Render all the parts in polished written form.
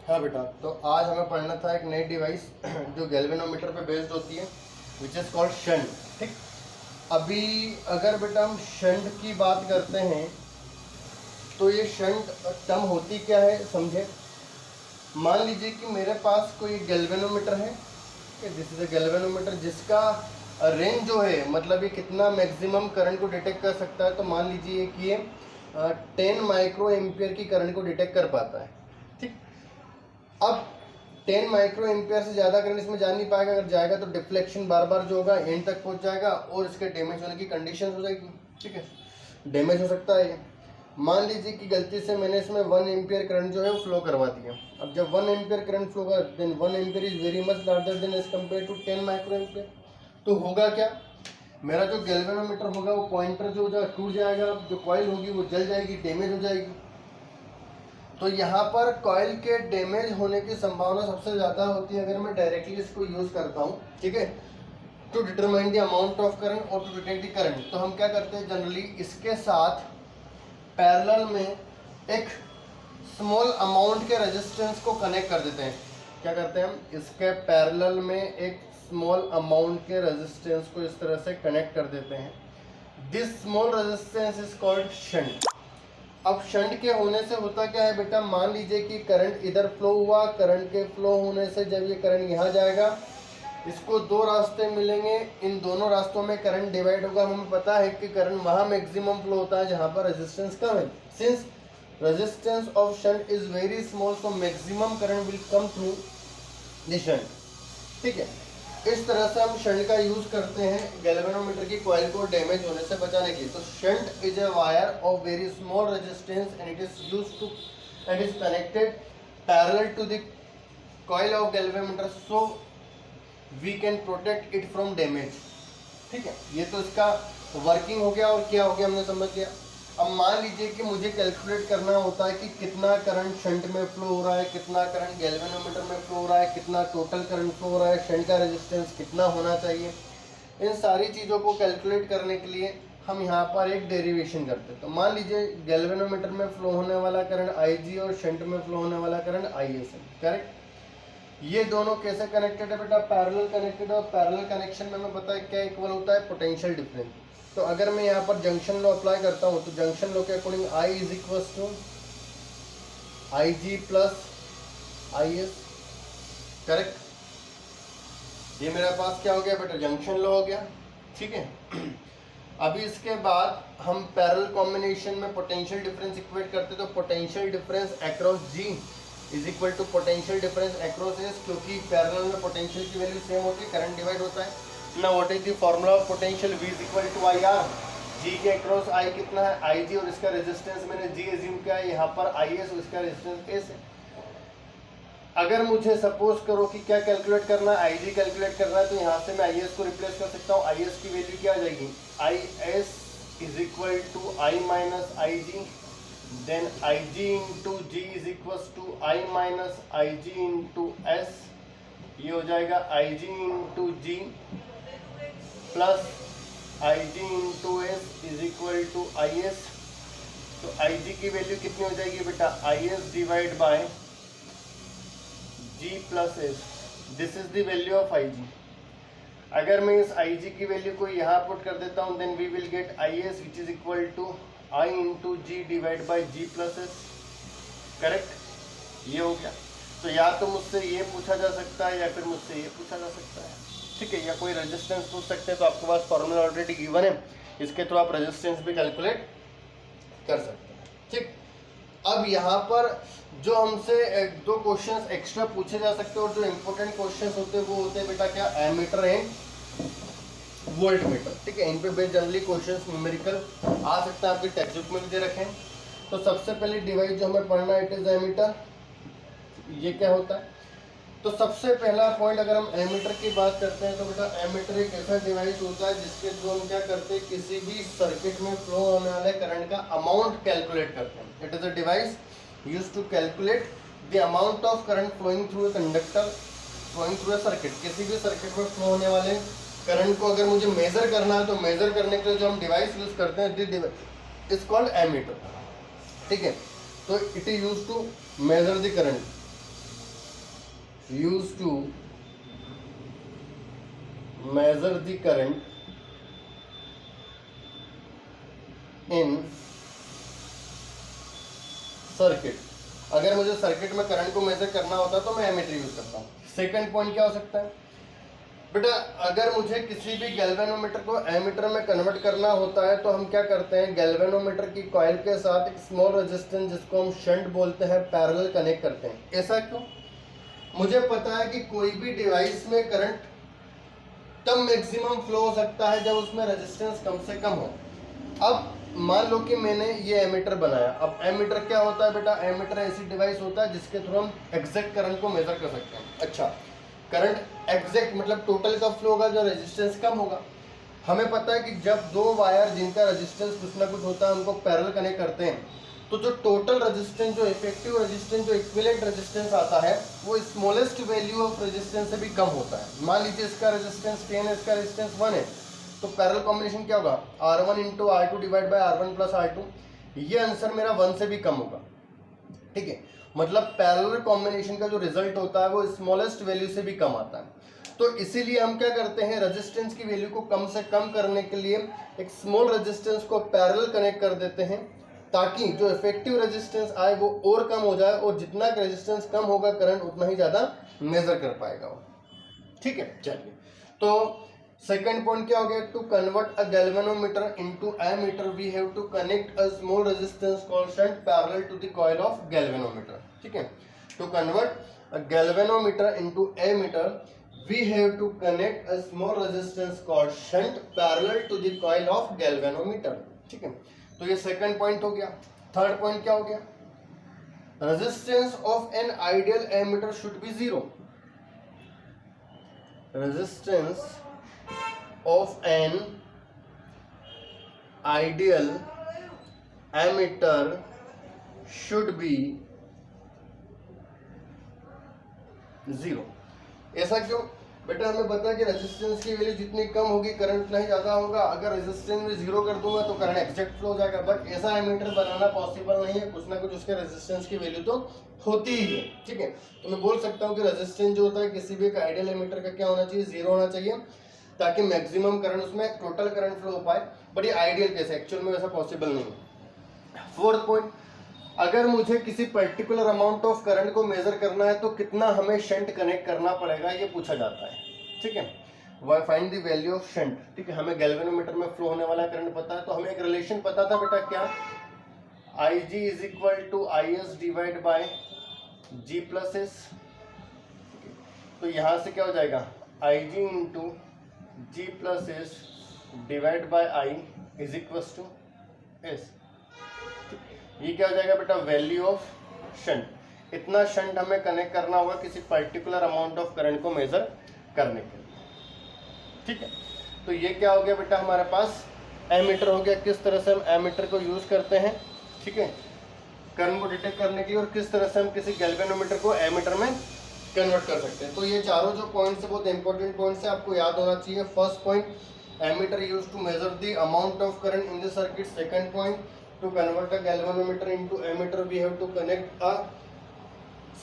हाँ बेटा, तो आज हमें पढ़ना था एक नई डिवाइस जो गैल्वेनोमीटर पे बेस्ड होती है, विच इज़ कॉल्ड शंट। ठीक, अभी अगर बेटा हम शंट की बात करते हैं तो ये शंट टर्म होती क्या है समझे। मान लीजिए कि मेरे पास कोई गैल्वेनोमीटर है, दिस इज अ गैल्वेनोमीटर जिसका रेंज जो है, मतलब ये कितना मैक्सिमम करंट को डिटेक्ट कर सकता है। तो मान लीजिए कि ये 10 माइक्रो एम्पियर की करंट को डिटेक्ट कर पाता है। ठीक, अब 10 माइक्रो एम्पियर से ज़्यादा करंट इसमें जा नहीं पाएगा, अगर जाएगा तो डिफ्लेक्शन बार बार जो होगा एंड तक पहुंच जाएगा और इसके डैमेज होने की कंडीशन हो जाएगी। ठीक है, डैमेज हो सकता है। मान लीजिए कि गलती से मैंने इसमें 1 एम्पियर करंट जो है वो फ्लो करवा दिया। अब जब 1 एम्पियर करंट फ्लो कर, then 1 ampere is very much larger than as compare to 10 micro ampere. तो होगा क्या, मेरा जो गैल्वेनोमीटर होगा वो पॉइंटर जो टूट जाएगा, जो कॉइल होगी वो जल जाएगी, डैमेज हो जाएगी। तो यहाँ पर कॉइल के डैमेज होने की संभावना सबसे ज़्यादा होती है अगर मैं डायरेक्टली इसको यूज़ करता हूँ। ठीक है, to determine the amount of current और टू डिटेक्ट द करंट। तो हम क्या करते हैं, जनरली इसके साथ पैरेलल में एक स्मॉल अमाउंट के रेजिस्टेंस को कनेक्ट कर देते हैं। क्या करते हैं हम, इसके पैरेलल में एक स्मॉल अमाउंट के रेजिस्टेंस को इस तरह से कनेक्ट कर देते हैं। This small resistance is called shunt. अब शंट के होने से होता क्या है बेटा, मान लीजिए कि करंट इधर फ्लो हुआ, करंट के फ्लो होने से जब ये करंट यहाँ जाएगा, इसको दो रास्ते मिलेंगे, इन दोनों रास्तों में करंट डिवाइड होगा। हमें पता है कि करंट वहाँ मैक्सिमम फ्लो होता है जहाँ पर रेजिस्टेंस कम है। Since resistance of shunt is very small, so maximum current will come through the shunt. ठीक है, इस तरह से हम शंट का यूज करते हैं गैल्वेनोमीटर की कॉइल को डैमेज होने से बचाने के लिए। तो shunt is a wire of very small resistance and it is used to and is connected parallel to the coil of galvanometer so we can protect it from damage. ठीक है, ये तो इसका वर्किंग हो गया और क्या हो गया हमने समझ लिया। अब मान लीजिए कि मुझे कैलकुलेट करना होता है कि कितना करंट शंट में फ्लो हो रहा है, कितना करंट गैल्वेनोमीटर में फ्लो हो रहा है, कितना टोटल करंट फ्लो हो रहा है, शंट का रेजिस्टेंस कितना होना चाहिए। इन सारी चीज़ों को कैलकुलेट करने के लिए हम यहाँ पर एक डेरिवेशन करते हैं। तो मान लीजिए गैल्वेनोमीटर में फ्लो होने वाला करंट IG और शंट में फ्लो होने वाला करंट IS है। करेक्ट, ये दोनों कैसे कनेक्टेड है बेटा, पैरेलल कनेक्टेड है। और पैरेलल कनेक्शन में हमें पता है क्या इक्वल होता है, पोटेंशियल डिफरेंस। तो अगर मैं यहाँ पर जंक्शन लॉ अप्लाई करता हूँ तो जंक्शन लॉ के according I is equal to IG plus IS। Correct, ये मेरे पास क्या हो गया बेटा, जंक्शन लॉ हो गया। ठीक है, अभी इसके बाद हम पैरेलल कॉम्बिनेशन में पोटेंशियल डिफरेंस इक्वेट करते तो potential difference across G is equal to potential difference across S, क्योंकि पैरेलल में पोटेंशियल की वैल्यू सेम होती है, करंट डिवाइड होता है ना। What is the formula of potential, V is equal to IR। G के अक्रॉस I कितना है, IG, और इसका रेजिस्टेंस मैंने G एज्यूम किया है, यहाँ पर IS और इसका रेजिस्टेंस S है। अगर मुझे सपोज करो कि क्या कैलकुलेट करना है, IG कैलकुलेट करना है, तो यहाँ से मैं IS को रिप्लेस कर सकता हूँ। IS की वैल्यू क्या आ जाएगी, IS is equal to I minus IG, then IG into G is equal to I minus IG into S। ये हो जाएगा IG into G plus IG into S is equal to IS। तो IG की वैल्यू कितनी हो जाएगी बेटा, IS divide by G plus S। This is the value of IG। अगर मैं इस IG की वैल्यू को यहाँ पुट कर देता हूँ, then we will get IS which is equal to I into G divide by G plus S। Correct, ये हो गया। तो या तो मुझसे ये पूछा जा सकता है या फिर मुझसे ये पूछा जा सकता है। ठीक है, या कोई रेजिस्टेंस पूछ सकते हैं, तो आपके पास फॉर्मूला ऑलरेडी गिवन है, इसके थ्रू आप रेजिस्टेंस भी कैलकुलेट कर सकते हैं। ठीक, अब यहाँ पर जो हमसे दो क्वेश्चंस एक्स्ट्रा पूछे जा सकते हैं और जो इंपॉर्टेंट क्वेश्चंस होते हैं वो होते हैं बेटा क्या, एमीटर एंड वोल्ट मीटर। ठीक है, इन पे बेस्ड जनरली क्वेश्चंस न्यूमेरिकल आ सकता है, आपके टेक्स्ट बुक में भी दे रखे हैं। तो सबसे पहले डिवाइस जो हमें पढ़ना है, इट इज एमीटर। ये क्या होता है, तो सबसे पहला पॉइंट अगर हम एमीटर की बात करते हैं तो बेटा एमीटर एक ऐसा डिवाइस होता है जिसके थ्रू हम क्या करते हैं, किसी भी सर्किट में फ्लो होने वाले करंट का अमाउंट कैलकुलेट करते हैं। It is a device used to calculate the amount of current flowing through a conductor flowing through a circuit. किसी भी सर्किट में फ्लो होने वाले करंट को अगर मुझे मेजर करना है तो मेजर करने के लिए जो हम डिवाइस यूज करते हैं, this device is called ammeter. ठीक है, तो it is used to measure the current. used to measure the current in circuit. अगर मुझे सर्किट में करंट को मेजर करना होता है तो मैं एमीटर यूज करता हूँ। सेकंड पॉइंट क्या हो सकता है बेटा, अगर मुझे किसी भी गैल्वेनोमीटर को एमीटर में कन्वर्ट करना होता है तो हम क्या करते हैं, गैल्वेनोमीटर की कॉइल के साथ एक स्मॉल रेजिस्टेंस जिसको हम शंट बोलते हैं पैरेलल कनेक्ट करते हैं। ऐसा क्यों? मुझे पता है कि कोई भी डिवाइस में करंट तब मैक्सिमम फ्लो हो सकता है जब उसमें रेजिस्टेंस कम से कम हो। अब मान लो कि मैंने ये एमीटर बनाया। अब एमीटर क्या होता है बेटा, एमीटर ऐसी डिवाइस होता है जिसके थ्रू हम एग्जैक्ट करंट को मेजर कर सकते हैं। अच्छा, करंट एग्जैक्ट मतलब टोटल कब फ्लो होगा, जो रेजिस्टेंस कम होगा। हमें पता है कि जब दो वायर जिनका रेजिस्टेंस कुछ ना कुछ होता है उनको पैरेलल कनेक्ट करते हैं तो जो टोटल रेजिस्टेंस, जो इफेक्टिव रेजिस्टेंस, जो इक्विवेलेंट रेजिस्टेंस आता है वो स्मॉलेस्ट वैल्यू ऑफ रेजिस्टेंस से भी कम होता है। मान लीजिए इसका रेजिस्टेंस 10 है, इसका रेजिस्टेंस 1 है, तो पैरेलल कॉम्बिनेशन क्या होगा, R1 into R2 divide by R1 plus R2। ये आंसर मेरा 1 से भी कम होगा। ठीक है, मतलब पैरेलल कॉम्बिनेशन का जो रिजल्ट होता है वो स्मॉलेस्ट वैल्यू से भी कम आता है। तो इसीलिए हम क्या करते हैं, रेजिस्टेंस की वैल्यू को कम से कम करने के लिए एक स्मॉल रेजिस्टेंस को पैरेलल कनेक्ट कर देते हैं ताकि जो इफेक्टिव रेजिस्टेंस आए वो और कम हो जाए, और जितना रेजिस्टेंस कम होगा करंट उतना ही ज़्यादा मेजर कर पाएगा वो। ठीक है, चलिए, तो सेकंड पॉइंट क्या हो गया, to convert a galvanometer into ammeter we have to connect a small resistance called shunt parallel to the coil of galvanometer. ठीक है, to convert a galvanometer into ammeter we have to connect a small resistance called shunt parallel to the coil of galvanometer. ठीक है, तो ये second point हो गया। Third point क्या हो गया, resistance of an ideal ammeter should be zero. Resistance of an ideal emitter should be zero। ऐसा क्यों बेटा, हमें पता है कि रेजिस्टेंस की वैल्यू जितनी कम होगी करंट उतना ही ज़्यादा होगा। अगर रेजिस्टेंस में जीरो कर दूंगा तो करंट एग्जैक्ट फ्लो हो जाएगा, बट ऐसा एमीटर बनाना पॉसिबल नहीं है, कुछ ना कुछ उसके रेजिस्टेंस की वैल्यू तो होती ही है। ठीक है, तो मैं बोल सकता हूँ कि रेजिस्टेंस जो होता है किसी भी एक आइडियल एमीटर का क्या होना चाहिए, जीरो होना चाहिए, ताकि मैक्सिमम करंट उसमें टोटल करंट फ्लो हो पाए। बट ये आइडियल केस है, एक्चुअल में वैसा पॉसिबल नहीं है। फोर्थ पॉइंट, अगर मुझे किसी पर्टिकुलर अमाउंट ऑफ करंट को मेजर करना है तो कितना हमें शंट कनेक्ट करना पड़ेगा, ये पूछा जाता है। ठीक है, find the value of shunt. ठीक है, हमें गैल्वेनोमीटर में फ्लो होने वाला करंट पता है, तो हमें एक रिलेशन पता था बेटा, क्या, IG is equal to IS divide by G plus S। तो यहां से क्या हो जाएगा, IG into G plus S divide by I is equal to S। ये क्या हो जाएगा बेटा, वैल्यू ऑफ शंट। इतना शंट हमें कनेक्ट करना होगा किसी पर्टिकुलर अमाउंट ऑफ करंट को मेजर करने के लिए। ठीक है, तो ये क्या हो गया बेटा, हमारे पास एमीटर हो गया। किस तरह से हम एमीटर को यूज करते हैं, ठीक है, करंट को डिटेक्ट करने के लिए, और किस तरह से हम किसी गैल्वेनोमीटर को एमीटर में कन्वर्ट कर सकते हैं। तो ये चारों जो पॉइंट्स है बहुत इंपॉर्टेंट पॉइंट्स है, आपको याद होना चाहिए। First point, ammeter use to measure the amount of current in the circuit. Second point, to convert a galvanometer into ammeter we have to connect a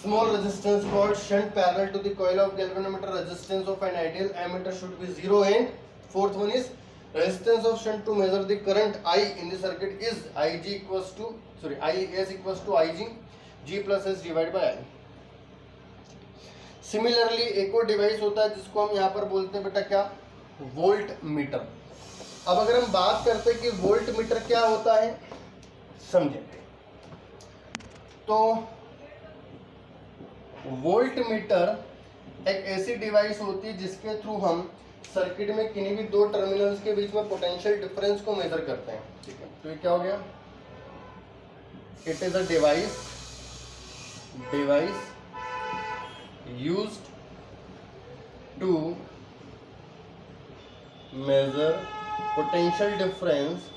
small resistance called shunt parallel to the coil of galvanometer. Resistance of an ideal ammeter should be zero. And fourth one is resistance of shunt to measure the current I in the circuit is IG equals to IS equals to IG G plus S divided by I. Similarly एक और device होता है जिसको हम यहाँ पर बोलते हैं बेटा क्या, वोल्ट मीटर। अब अगर हम बात करते हैं कि वोल्ट मीटर क्या होता है, समझे, तो वोल्ट मीटर एक ऐसी डिवाइस होती है जिसके थ्रू हम सर्किट में किन्हीं भी दो टर्मिनल्स के बीच में पोटेंशियल डिफरेंस को मेजर करते हैं। ठीक है, तो ये क्या हो गया, it is a device used to measure potential difference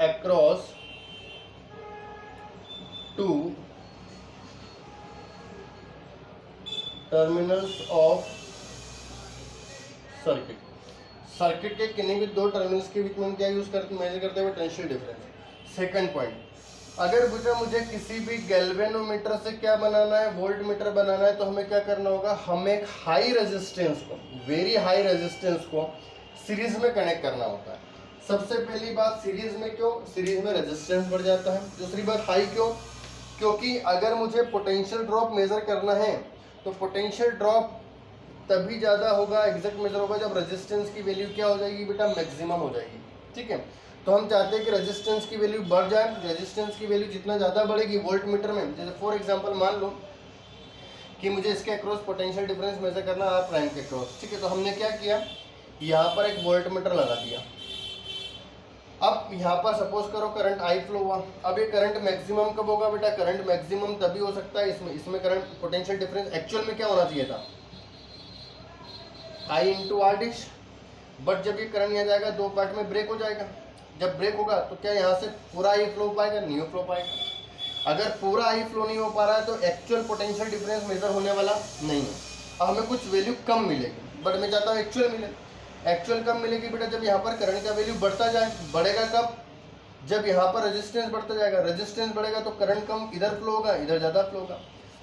across two terminals of circuit। Circuit के किन्हीं भी दो टर्मिनल्स के बीच में हम क्या यूज करते, मेजर करते हैं पोटेंशियल डिफरेंस। सेकंड पॉइंट, अगर बेटा मुझे किसी भी गैल्वेनोमीटर से क्या बनाना है, वोल्ट मीटर बनाना है, तो हमें क्या करना होगा, हमें एक हाई रेजिस्टेंस को, वेरी हाई रेजिस्टेंस को सीरीज में कनेक्ट करना होता है। सबसे पहली बात, सीरीज में क्यों, सीरीज में रेजिस्टेंस बढ़ जाता है। दूसरी बात हाई क्यों, क्योंकि अगर मुझे पोटेंशियल ड्रॉप मेजर करना है तो पोटेंशियल ड्रॉप तभी ज़्यादा होगा, एग्जैक्ट मेजर होगा, जब रेजिस्टेंस की वैल्यू क्या हो जाएगी बेटा, मैक्सिमम हो जाएगी। ठीक है, तो हम चाहते हैं कि रेजिस्टेंस की वैल्यू बढ़ जाए। रेजिस्टेंस की वैल्यू जितना ज़्यादा बढ़ेगी वोल्ट मीटर में, जैसे फॉर एग्जांपल मान लो कि मुझे इसके अक्रॉस पोटेंशियल डिफरेंस मेजर करना है, प्राइम के अक्रॉस। ठीक है, तो हमने क्या किया, यहाँ पर एक वोल्ट मीटर लगा दिया। अब यहाँ पर सपोज करो करंट आई फ्लो हुआ। अब ये करंट मैक्सिमम कब होगा बेटा, करंट मैक्सिमम तभी हो सकता है, इसमें करंट पोटेंशियल डिफरेंस एक्चुअल में क्या होना चाहिए था, आई इंटू आर डिश। बट जब ये करंट यहाँ जाएगा दो पार्ट में ब्रेक हो जाएगा। जब ब्रेक होगा तो क्या यहाँ से पूरा आई फ्लो हो पाएगा, नहीं फ्लो पाएगा। अगर पूरा आई फ्लो नहीं हो पा रहा है तो एक्चुअल पोटेंशियल डिफरेंस मेजर होने वाला नहीं है। अब हमें कुछ वैल्यू कम मिलेगी, बट मैं चाहता हूँ एक्चुअल मिले। एक्चुअल कब मिलेगी बेटा, जब यहाँ पर करंट का वैल्यू बढ़ता जाए। बढ़ेगा कब, जब यहाँ पर रेजिस्टेंस बढ़ता जाएगा। रेजिस्टेंस बढ़ेगा तो करंट कम इधर फ्लो होगा, इधर ज़्यादा फ्लो होगा।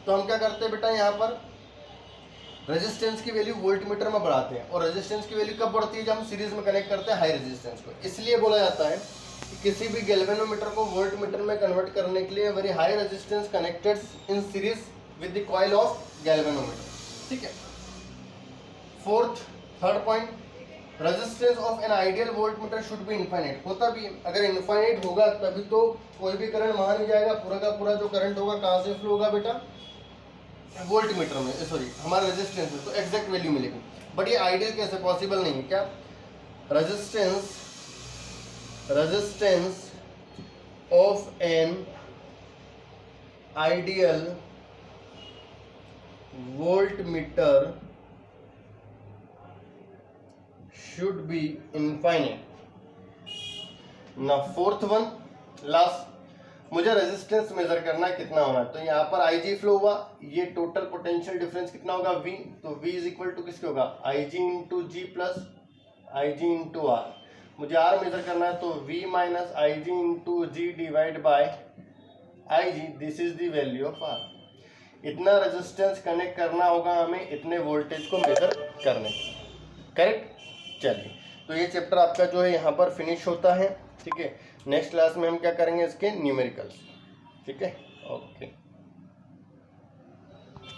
तो हम क्या करते हैं बेटा, यहाँ पर रेजिस्टेंस की वैल्यू वोल्ट मीटर में बढ़ाते हैं। और रेजिस्टेंस की वैल्यू कब बढ़ती है, जब हम सीरीज में कनेक्ट करते हैं हाई रेजिस्टेंस को। इसलिए बोला जाता है कि किसी भी गैल्वेनोमीटर को वोल्ट मीटर में कन्वर्ट करने के लिए very high resistance connected in series with the coil of galvanometer. ठीक है, third point, resistance of an ideal volt meter should be infinite. होता भी है, अगर इनफाइनाइट होगा तभी तो कोई भी करंट वहां नहीं जाएगा। पूरा का पूरा जो करंट होगा कहाँ से फ्लो होगा बेटा, वोल्ट मीटर में, सॉरी हमारा रेजिस्टेंस में, तो एग्जैक्ट वैल्यू मिलेगी। बट ये आइडियल कैसे पॉसिबल नहीं है क्या, resistance of an ideal volt meter should be infinite. ना फोर्थ वन, लास्ट, मुझे रेजिस्टेंस मेजर करना है कितना होना है। तो यहाँ पर आई जी फ्लो हुआ, ये टोटल पोटेंशियल डिफरेंस कितना होगा, V। तो V इज इक्वल टू किसके होगा, I G into G plus I G into R. मुझे R मेजर करना है तो V minus I G into G divide by I G, this is the value of R। इतना resistance connect करना होगा हमें इतने वोल्टेज को मेजर करने, करेक्ट। चलिए, तो ये चैप्टर आपका जो है यहाँ पर फिनिश होता है। ठीक है, नेक्स्ट क्लास में हम क्या करेंगे, इसके न्यूमेरिकल्स। ठीक है, ओके।